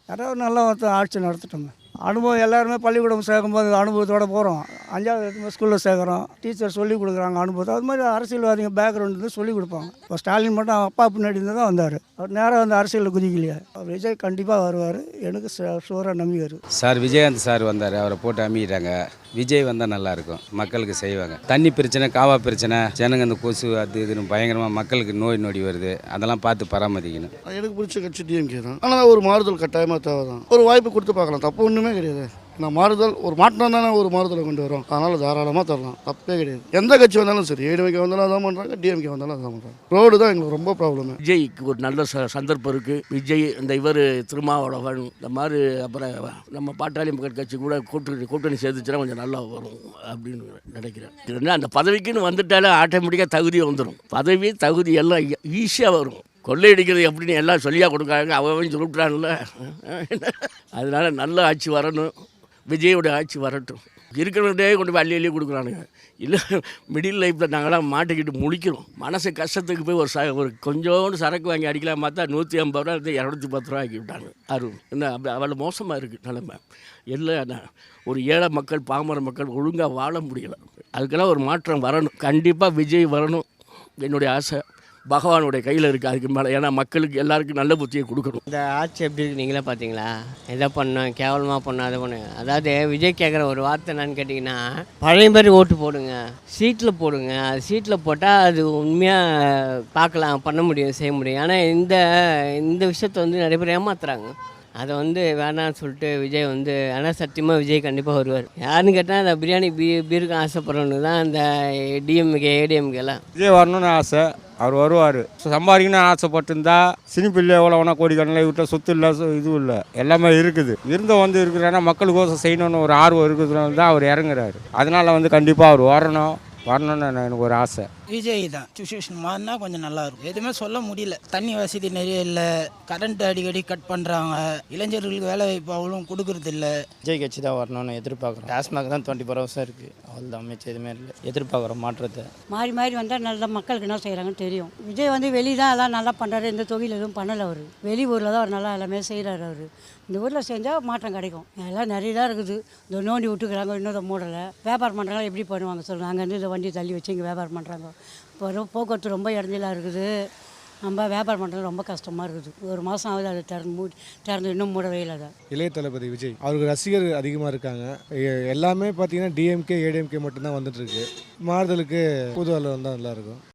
யாராவது நல்லா ஆட்சி நடத்தட்டும். அனுபவம் எல்லாருமே பள்ளிக்கூடம் சேர்க்கும்போது அனுபவத்தோடு போகிறோம். 5வது ஸ்கூலில் சேர்க்குறோம். டீச்சர் சொல்லிக் கொடுக்குறாங்க அனுபவத்தை. அது மாதிரி அரசியல்வாதிங்க பேக்ரவுண்ட் வந்து சொல்லிக் கொடுப்பாங்க. இப்போ ஸ்டாலின் மட்டும் அப்பா பின்னாடி இருந்து தான் வந்தார். அவர் நேராக வந்து அரசியலில் குதிக்கலையா. விஜய் கண்டிப்பாக வருவார். எனக்கு ஷூராக நம்பிக்கை இருக்குது. சார் விஜயகாந்த் சார் வந்தார், அவரை போட்டு அமைக்கிறாங்க. விஜய் வந்தால் நல்லாயிருக்கும், மக்களுக்கு செய்வாங்க. தண்ணி பிரச்சனை, காவா பிரச்சனை, ஜனங்க இந்த கொசு அது இதுன்னு பயங்கரமாக மக்களுக்கு நோய் நொடி வருது. அதெல்லாம் பார்த்து பராமரிக்கணும். எனக்கு பிடிச்ச கட்சி டிஎம்கே தான். ஆனால் ஒரு மாறுதல் கட்டாயமாக தேவை தான். ஒரு வாய்ப்பு கொடுத்து பார்க்கலாம், தப்பு ஒன்றுமே கிடையாது. நான் மாறுதல் ஒரு மாற்றம் தானே ஒரு மாறுதலை கொண்டு வரோம். அதனால் தாராளமாக தரலாம், தப்பே கிடையாது. எந்த கட்சி வந்தாலும் சரி, ஏடிஎம்கே வந்தாலும் அதான் பண்ணுறாங்க, டிஎம்கே வந்தாலும் அதான் பண்ணுறாங்க. ரோடு தான் எங்களுக்கு ரொம்ப ப்ராப்ளம். விஜய்க்கு ஒரு நல்ல சந்தர்ப்பம் இருக்குது. விஜய் இந்த இவர் திருமாவளவன் இந்த மாதிரி, அப்புறம் நம்ம பாட்டாளி மக்கள் கட்சி கூட கூட்டணி சேர்த்துச்சுன்னா கொஞ்சம் நல்லா வரும் அப்படின்னு நினைக்கிறேன். அந்த பதவிக்குன்னு வந்துட்டாலே ஆட்டோமேட்டிக்காக தகுதி வந்துடும். பதவி தகுதி எல்லாம் ஈஸியாக வரும். கொள்ளையடிக்கிறது எப்படின்னு எல்லாம் சொல்லியாக கொடுக்குறாங்க, அவன் சொல்லிட்டான்ல. அதனால் நல்ல ஆட்சி வரணும், விஜயோட ஆட்சி வரட்டும். இருக்கிறவங்களே கொண்டு போய் அள்ளி கொடுக்குறானுங்க. இல்லை மிடில் லைஃப்பில் நாங்களாம் மாட்டிக்கிட்டு முழிக்கிறோம். மனசு கஷ்டத்துக்கு போய் ஒரு கொஞ்சோண்டு சரக்கு வாங்கி அடிக்கலாம் பார்த்தா 150 ரூபா 210 ரூபா ஆக்கி விட்டாங்க. என்ன அப்படி அவ்வளோ மோசமாக இருக்குது நிலைமை. இல்லை ஒரு ஏழை மக்கள் பாமர மக்கள் ஒழுங்காக வாழ முடியலை. அதுக்கெல்லாம் ஒரு மாற்றம் வரணும். கண்டிப்பாக விஜய் வரணும் என்னுடைய ஆசை. பகவானுடைய கையில் இருக்குது அதுக்கு மேலே. ஏன்னா மக்களுக்கு எல்லாருக்கும் நல்ல புத்தியை கொடுக்கணும். இந்த ஆட்சி எப்படி இருக்கு நீங்களே பார்த்தீங்களா? எதை பண்ணோம், கேவலமாக பண்ணோம், அதை பண்ண. அதாவது விஜய் கேட்குற ஒரு வார்த்தை என்னன்னு கேட்டிங்கன்னா, பழைய மாதிரி ஓட்டு போடுங்க, சீட்டில் போடுங்க. அது சீட்டில் போட்டால் அது உண்மையாக பார்க்கலாம், பண்ண முடியும், செய்ய முடியும். ஆனால் இந்த விஷயத்தை வந்து நிறைய பேர் ஏமாத்துறாங்க. அதை வந்து வேணான்னு சொல்லிட்டு விஜய் வந்து, ஆனால் சத்தியமாக விஜய் கண்டிப்பாக வருவார். யாருன்னு கேட்டால் அந்த பிரியாணி பீருக்கு ஆசைப்படுறவனு தான் அந்த டிஎம்கே ஏடிஎம்கேலாம். விஜய் வரணும்னு ஆசை, அவர் வருவார். சம்பாதிக்கணும்னு ஆசைப்பட்டிருந்தா சினிப்பில்லை எவ்வளோ வேணா கோடிக்கணக்கில் விட்டால் சொத்து இல்லை, இதுவும் இல்லை, எல்லாமே இருக்குது. இருந்த இருக்கிறான்னா மக்களுக்கோசம் செய்யணும்னு ஒரு ஆர்வம் இருக்கிறதுனால தான் அவர் இறங்குறாரு. அதனால் வந்து கண்டிப்பாக அவர் வரணும்னு எனக்கு ஒரு ஆசை. விஜய் தான் சுச்சுவேஷன் மாறினா கொஞ்சம் நல்லாயிருக்கும். எதுவுமே சொல்ல முடியல. தண்ணி வசதி நிறைய இல்லை, கரண்ட் அடிக்கடி கட் பண்ணுறாங்க, இளைஞர்களுக்கு வேலை வாய்ப்பு அவ்வளோ கொடுக்கறது இல்லை. விஜய் கட்சி தான் வரணும்னு எதிர்பார்க்குறோம். டாஸ்மாக் தான் 24 வருஷம் இருக்குது, அவ்வளோ அமைச்சு எதுவுமே இல்லை. எதிர்பார்க்குறோம் மாற்றத்தை. மாறி வந்தால் நல்ல மக்களுக்கு என்ன செய்கிறாங்கன்னு தெரியும். விஜய் வந்து வெளியே தான் எல்லாம் நல்லா பண்ணுறாரு. இந்த தொழில் எதுவும் பண்ணலை. அவர் வெளியூரில் தான் அவர் நல்லா எல்லாமே செய்கிறாரு. அவர் இந்த ஊரில் செஞ்சால் மாற்றம் கிடைக்கும். எல்லாம் நிறைய தான் இருக்குது. இந்த நோண்டி விட்டுக்கிறாங்க, இன்னொரு மூடலை வியாபாரம் பண்ணுறாங்க. எப்படி பண்ணுவாங்க சொல்லுங்கள்? அங்கேருந்து இந்த வண்டி தள்ளி வச்சு இங்கே வியாபாரம் பண்ணுறாங்க. இப்போ போக்குவரத்து ரொம்ப இடைஞ்சலாக இருக்குது. நம்ம வியாபாரம் பண்ணுறது ரொம்ப கஷ்டமாக இருக்குது. ஒரு மாதம் ஆகுது அது திறந்து இன்னும் மூடவே இல்லை. தான் இளைய தளபதி விஜய் அவருக்கு ரசிகர் அதிகமாக இருக்காங்க. எல்லாமே பார்த்தீங்கன்னா டிஎம்கே ஏடிஎம்கே மட்டும்தான் வந்துட்டுருக்கு. மாறுதலுக்கு புது ஆள் வந்தால் நல்லாயிருக்கும்.